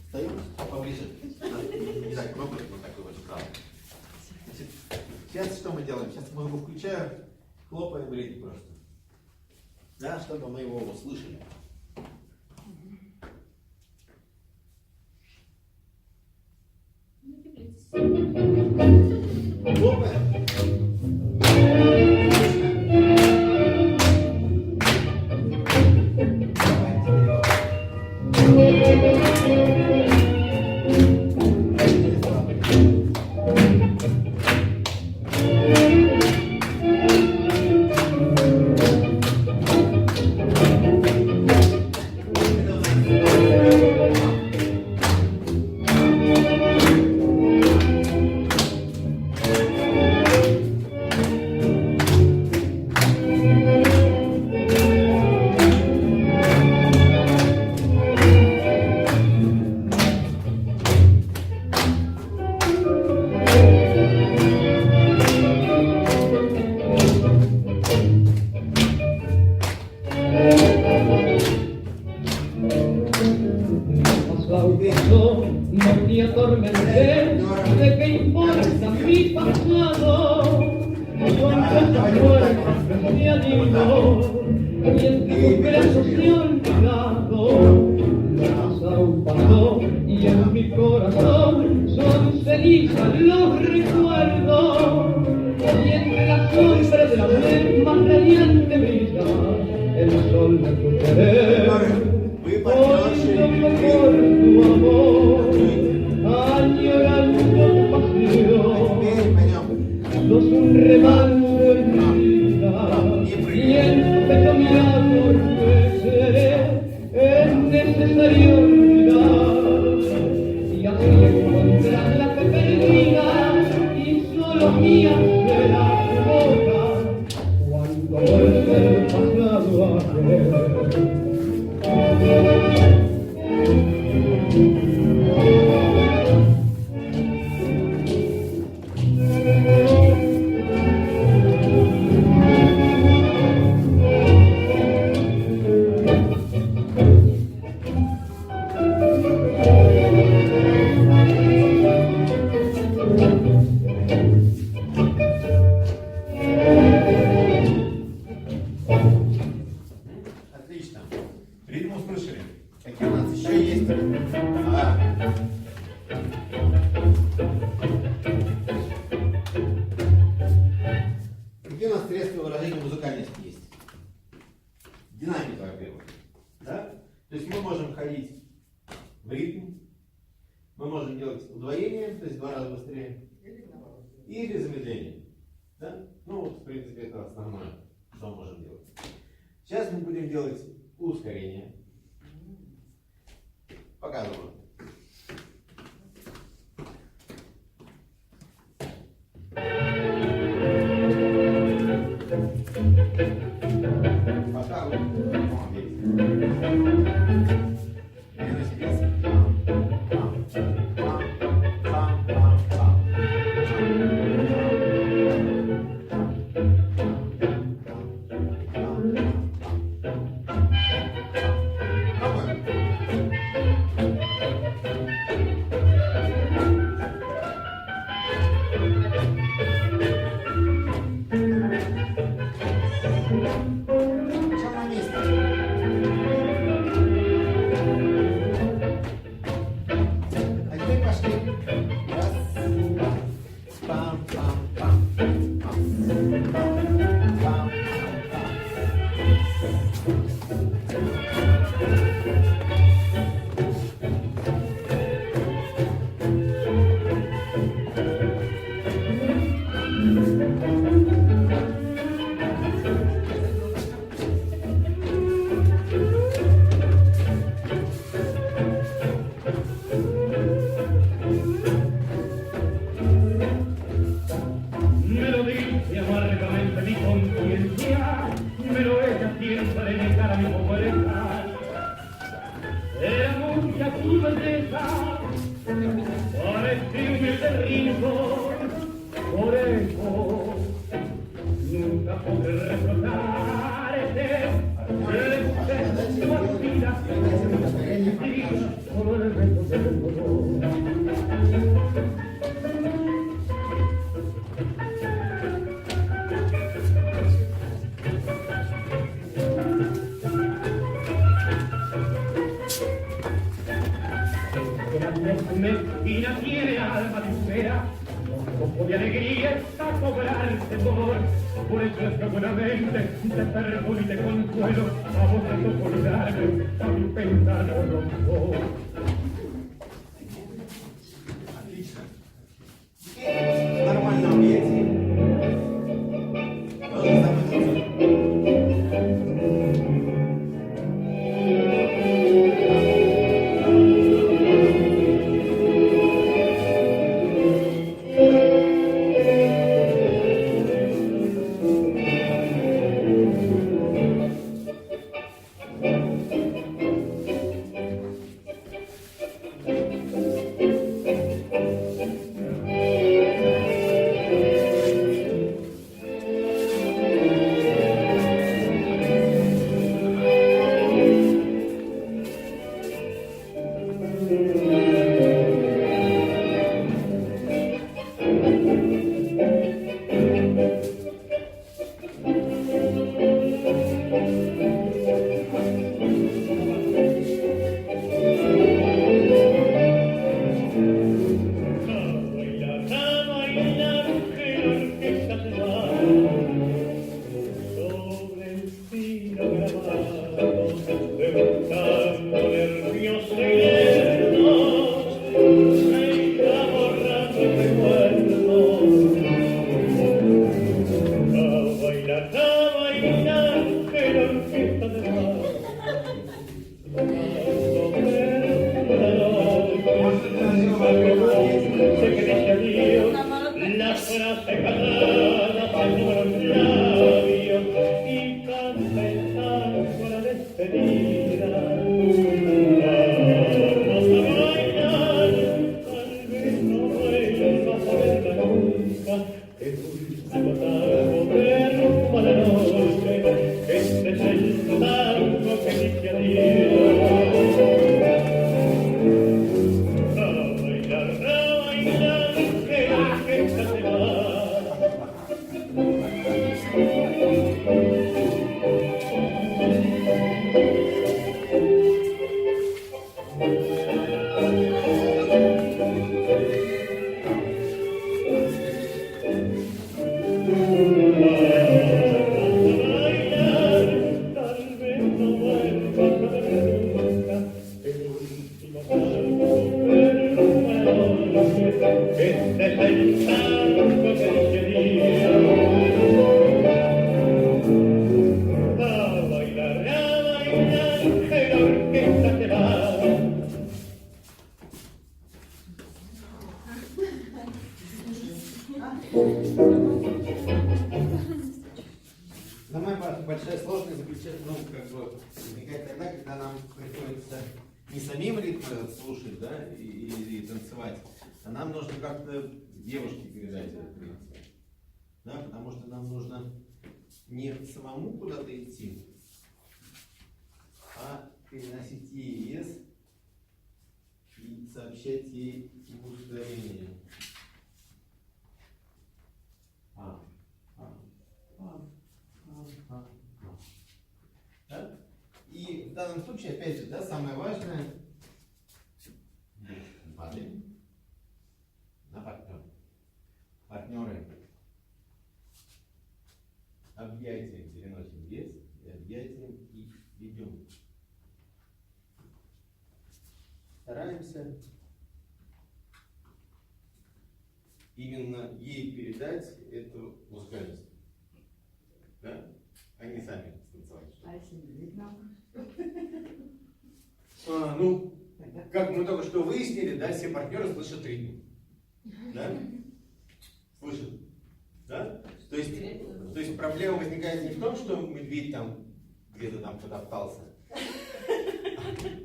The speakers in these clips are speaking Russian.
Встаем поближе. Не так много, вот такой вот вправо. Значит, сейчас что мы делаем? Сейчас мы его включаем, хлопаем ритм просто. Да, чтобы мы его услышали. Хлопаем. No me atormenté, ¿de qué importa mi pasado? Yo ante esta muerte me animo, y entre tus brazos se ha olvidado. La pasado pasó, y en mi corazón son cenizas los recuerdos. Y entre las sombras de la mujer más radiante brilla el sol de tu querer. Hoy por tu amor, añorando tu pasión, los un remanso en mi vida, y en tu pecho mi amor seré, es necesario olvidar, y así encontrar la fe perdida, y solo mía será tu boca, cuando vuelve el pasado a ver. Отлично. Ритм услышали. Какие у нас еще есть? Какие у нас средства выражения музыкальности есть? Динамика, во-первых. Да? То есть мы можем ходить в ритм, мы можем делать удвоение, то есть в 2 раза быстрее, или замедление. Да? Ну вот, в принципе, это основное, что мы можем делать. Сейчас мы будем делать ускорение. Показываю. Пока вы nunca podré reprocharte. задача сделать передать состояние партнерши. Mezquina tiene alma sincera, un poco de alegría está cobrar el temor. Por eso es que buenamente te perdono y te consuelo, a vos te toco olvidarme, a mi pensar no rompo. Отлично. Теперь в нормальном амbiente. Должен самый Самая большая сложность заключается, возникает тогда, когда нам приходится не самим ритм слушать, да, и танцевать, а нам нужно как-то девушке передать этот ритм. Да, потому что нам нужно не самому куда-то идти, а переносить ей и сообщать ей ускорение. Да? И в данном случае, опять же, да, самое важное — падаем на партнера. Партнеры объятием переносим вес и объятием и ведем. Стараемся именно ей передать эту музыкальность. Да? А не сами станцевать. А если не видно? Ну, как мы только что выяснили, да, все партнеры слышат ритм. Да? Слышат. Да? То есть проблема возникает не в том, что медведь там где-то там потоптался,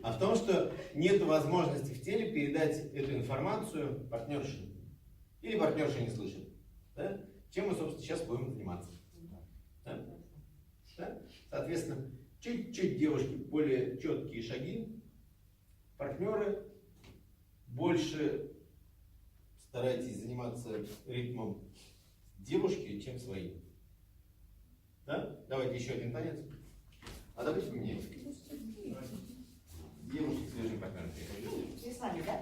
а в том, что нет возможности в теле передать эту информацию партнерше. Или партнерша не слышит. Да? Чем мы, собственно, сейчас будем заниматься. Да? Да? Соответственно, Чуть-чуть, девушки, более четкие шаги. Партнеры, больше старайтесь заниматься ритмом девушки, чем своим. Да? Давайте еще один танец. А давайте поменяемся. Девушки с свежим партнером. И с вами, да?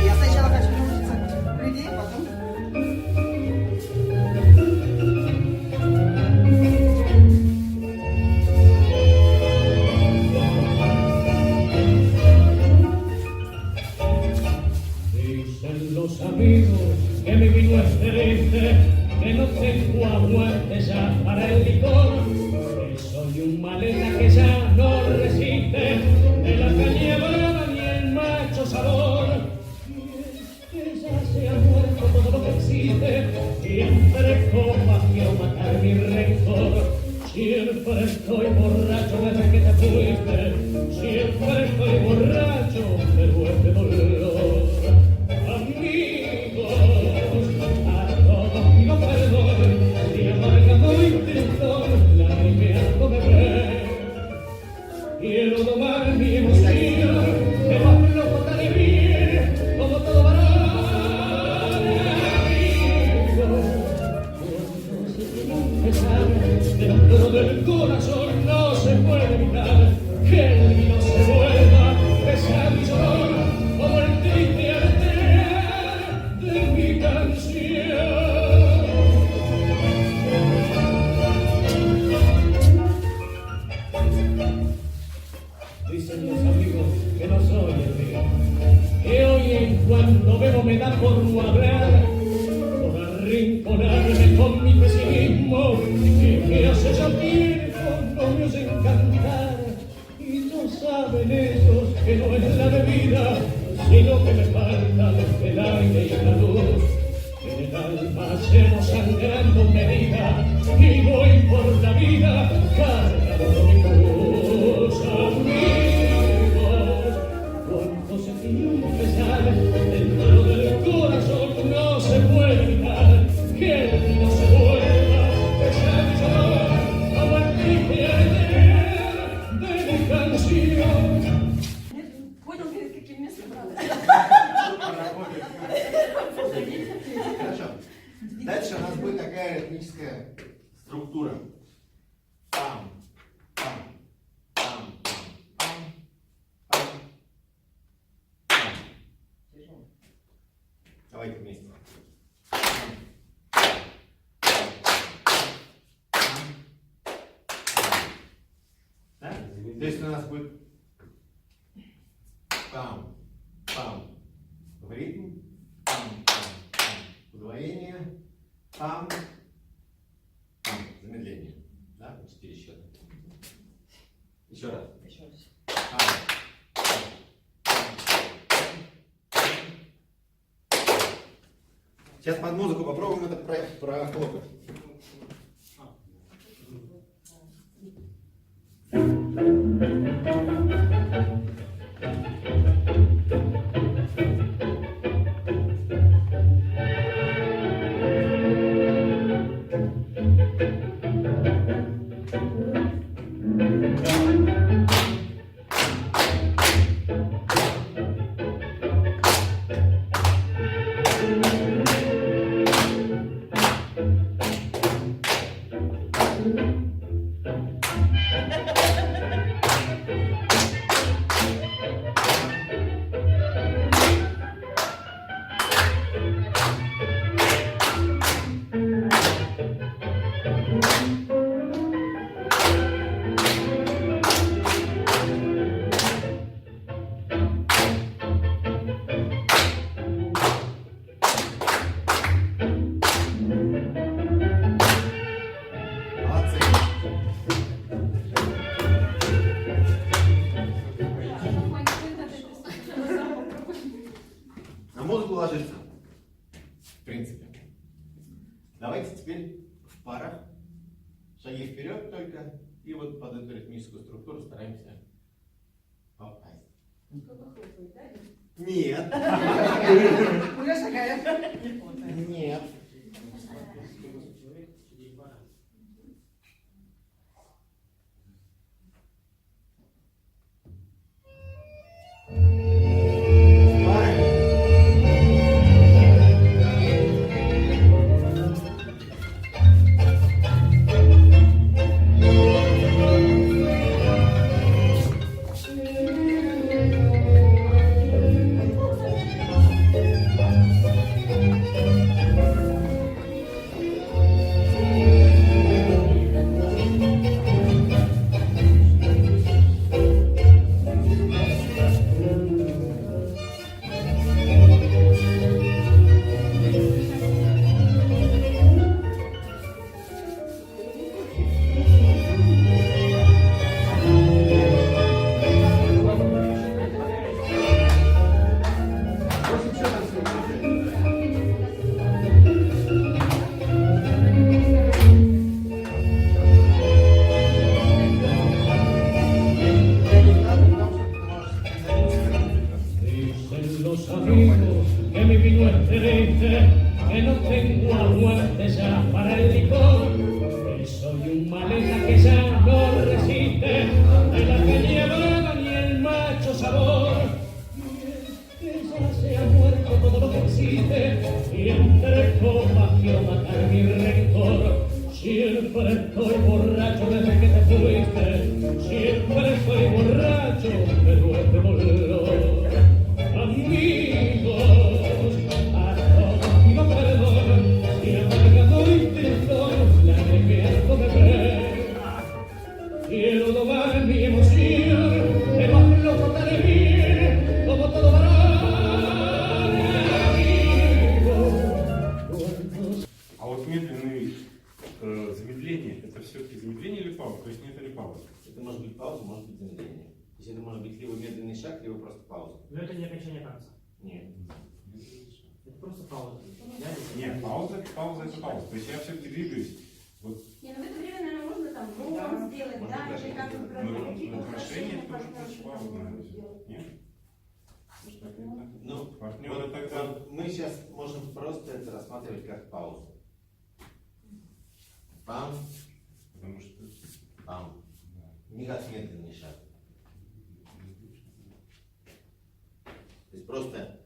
Я сначала хочу научиться людей, потом... Dicen los amigos que mi vino es triste, que no tengo aguante ya para el licor, que soy un maleta que ya no resiste de la caña brava ni el macho sabor. Y es que ya se ha muerto todo lo que existe, y entre copas quiero matar mi rencor. Siempre estoy borracho desde que te fuiste, siempre estoy borracho, pero es de dolor. Amigos, a todos pido perdón, si amargado intento, lagrimeando me ve. Quiero domar mi emoción, pero aflojo de vivir, como todo varón. Amigos, cuando se tiene un pesar, dentro del corazón no se puede evitar que el vino se vuelva pesado y llorón, como el triste arte de mi canción. Dicen los amigos que no soy el mío, que hoy en cuanto bebo me da por no hablar, por arrinconarme con mi pesimismo, y que hace ya tiempo no me hacen cantar. Y no saben ellos que no es la bebida, sino que me faltan el aire y la luz. En el alma llevo sangrando una herida, y voy por la vida cargado con mi cruz. Amigos, cuando se tiene un pesar, dentro del corazón no se puede evitar que el vino se vuelva pesado y llorón, como el triste ayer de mi canción. Понял, перед каким местом надо. Хорошо. Дальше у нас будет такая ритмическая структура. Пам, пам, пам, пам, пам, пам. Давайте вместе. Да? То есть у нас будет пам, пам в ритм, пам, пам, пам, удвоение, пам, пам, замедление. Да? 4 счета. Еще раз. Еще раз. Пам, пам, пам, пам. Сейчас под музыку попробуем это прохлопать. коническую структуру стараемся попасть. Уже Нет. шагаем. Нет. Dicen los amigos que mi vino es triste, que no tengo aguante ya para el licor, que soy un maleta que ya no resiste ni la peñabrada ni el macho sabor. Y es que ya se ha muerto todo lo que existe, y entre copas quiero matar mi rencor. Siempre estoy borracho desde que te fuiste, siempre estoy borracho, pero es de dolor. Amigos, a todos pido perdón, si he amargado intento la alegría no me ve. Quiero domar mi emoción, pero aflojo tan bien como todo varón. Amigos, А вот медленные замедления, это все-таки замедление или пауза? То есть нет или паузы? Это может быть пауза, может быть замедление. То есть это может быть либо медленный шаг, либо просто пауза. Но это не окончание танца. Нет. Это просто пауза. Нет, пауза это пауза. То есть я все-таки двигаюсь. Вот, Не, ну в это время, наверное, можно там ногу сделать, Можно да, даже или как-то сделать. прям какие-то украшения украшения тоже партнерши очень пауза, там можно наверное. сделать. Нет? Может, так и так? Ну, Партнеры тогда... вот мы сейчас можем просто это рассматривать как паузу. Пам, Потому что... пам. Не как медленный шаг. То есть просто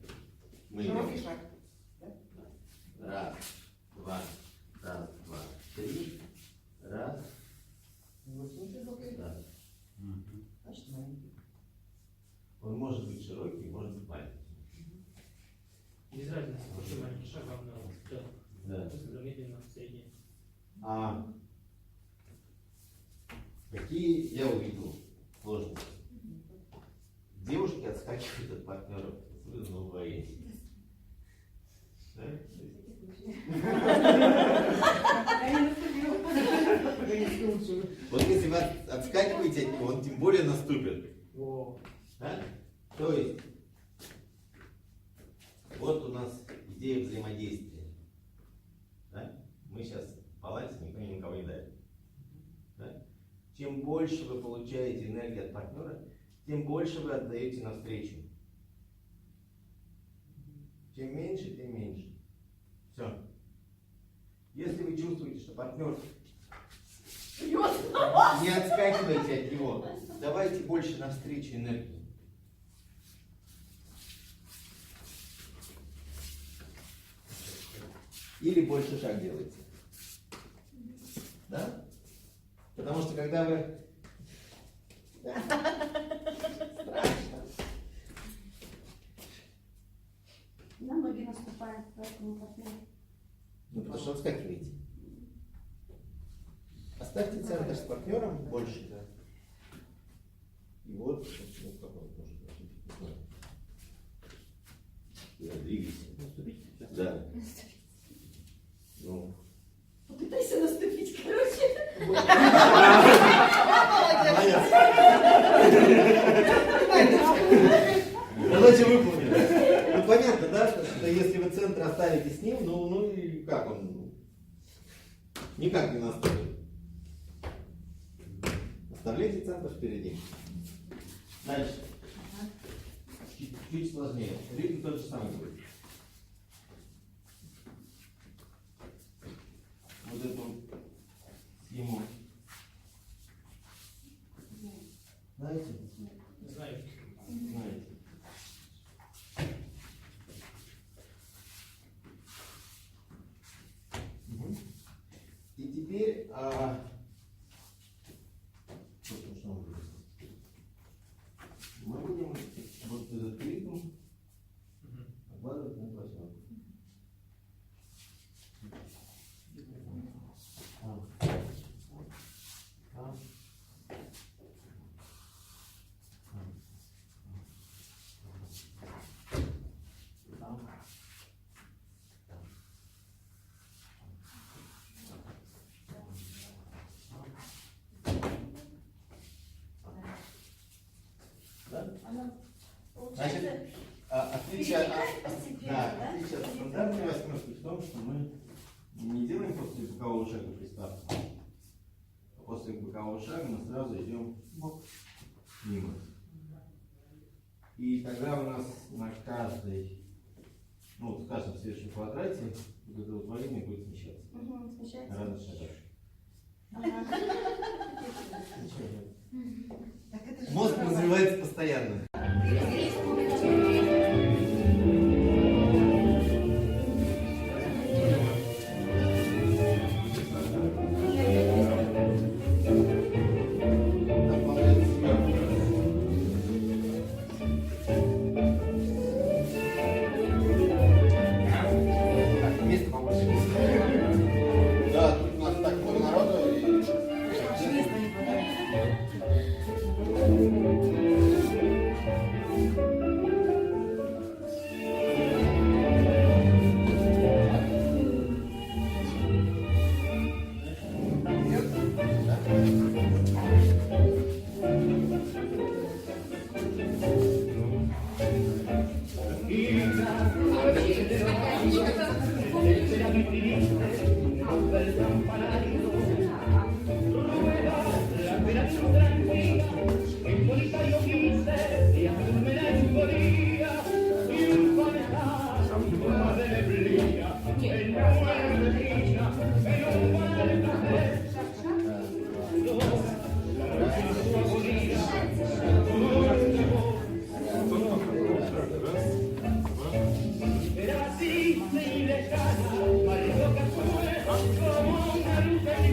мы Широкий идем. шаг. Раз, два, три, раз, раз. Значит, маленький. Он может быть широкий, может быть маленький. Без разницы, большой маленький шаг, главное, да. Да. Быстро, медленно, средний. А какие я увидел сложности? Девушки отскакивают от партнеров, особенно в воении. Да? Вот если вы отскакиваете от него, он тем более наступит. О, Да? То есть, вот у нас идея взаимодействия. Да? Мы сейчас в балансе, никто никого не давит. Да? Чем больше вы получаете энергии от партнера, тем больше вы отдаете навстречу. Чем меньше, тем меньше. Все. Если вы чувствуете, что партнер не отскакивайте от него, давайте больше навстречу энергии. Или больше шаг делайте. Да? Потому что когда вы... На ноги наступает, поэтому партнер. Ну, потому что отскакиваете. Оставьте центр с партнером больше. Да. И вот, ну, как он может быть. Да, двигайся. Да. Ну. Попытайся наступить, короче. Задача выполнена. Ну понятно, да, что если вы центр оставите с ним, ну и как он? Никак не настроит. Оставляете третий центр впереди. Дальше. Чуть сложнее. Ритм тот же самый будет. Вот эту схему. Знаете? Знаю. Знаете. Мгм. И теперь что мы будем? Мы будем вот этот ритм накладывать на восьмерку. Она, Значит, получается, отличие перетекает постепенно, да? отличие от стандартной восьмерки в том, что мы не делаем после бокового шага приставку. После бокового шага мы сразу идем мимо. И тогда у нас на каждой, ну вот в каждом следующем квадрате вот это утворение будет смещаться. Угу, смещается. На разных шагах. Ага. Так это же Мозг здорово. развивается постоянно. Так, место побольше. Да, тут у нас так много народу. И... Места не хватает. Era así, y lejana, marido que fue, como una luz en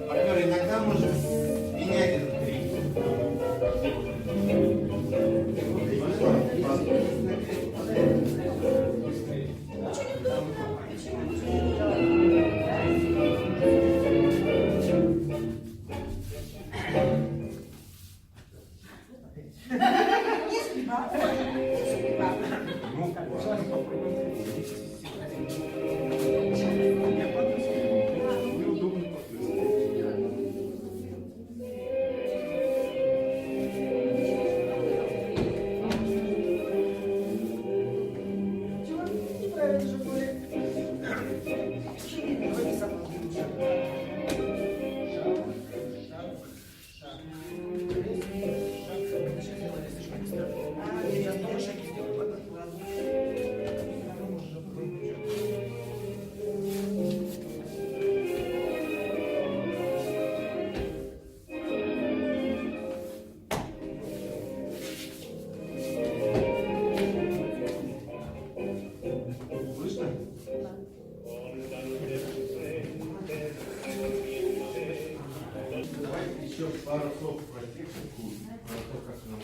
Партнер, иногда можем менять этот ритм. Если бабка, если бабка. Ну, неудобно просто. Чего? Неправильно же были. Давайте сам разберемся. Сейчас тоже шаги сделаю, потом ладно. Слышно? Давайте еще пару слов про технику, про то, как нам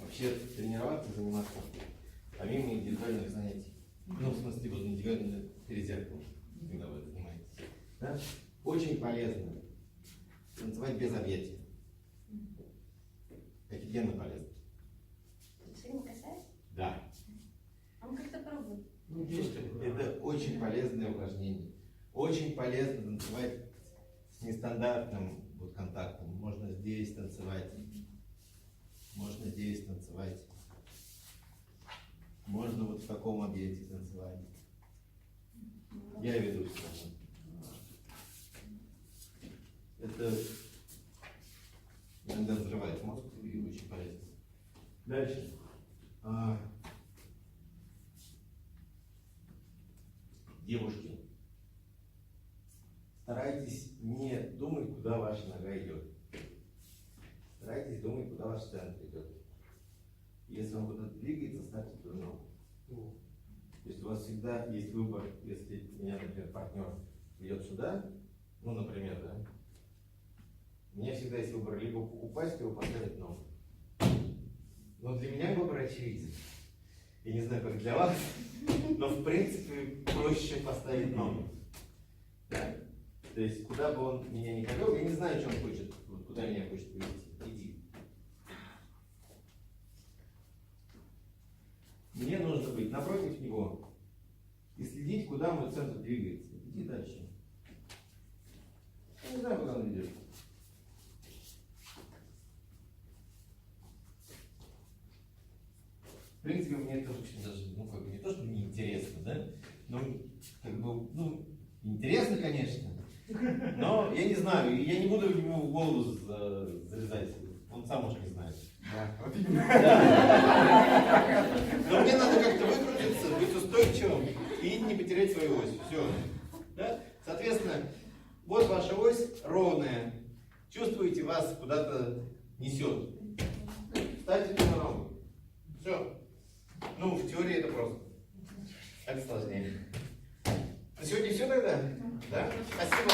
вообще тренироваться, заниматься, помимо индивидуальных занятий. Ну, в смысле, вот индивидуально перед зеркалом, когда вы занимаетесь. Да? Очень полезно танцевать без объятия. Офигенно полезно. Ты не касаешься? Да. Он как-то пробует. Это очень полезное упражнение. Очень полезно танцевать с нестандартным вот контактом. Можно здесь танцевать. Можно здесь танцевать. Можно вот в таком объекте танцевать. Я веду все равно. Это иногда взрывает мозг и очень полезно. Дальше. Девушки, старайтесь не думать, куда ваша нога идет. Старайтесь думать, куда ваш центр идет. Если он куда-то двигается, ставьте туда ногу. То есть у вас всегда есть выбор, если меня, например, партнер идет сюда, ну, например, да, у меня всегда есть выбор либо упасть, либо поставить ногу. Но для меня выбор очевиден. Я не знаю, как для вас, но в принципе проще, чем поставить ногу. Да? То есть, куда бы он меня ни повел, я не знаю, что он хочет, вот куда меня хочет повести. Иди. Мне нужно быть напротив него и следить, куда мой центр двигается. Иди дальше. Я не знаю, куда он идет. В принципе, мне это очень даже, ну, как бы не то, что неинтересно, да, но, как бы, ну, интересно, конечно, но я не знаю, я не буду ему в голову залезать, он сам уже не знает. Да. Но мне надо как-то выкрутиться, быть устойчивым и не потерять свою ось. Все. Да? Соответственно, вот ваша ось ровная. Чувствуете, вас куда-то несет. Ставьте туда ногу. Все. Ну, в теории это просто. Это сложнее. На сегодня все тогда? Да? Спасибо.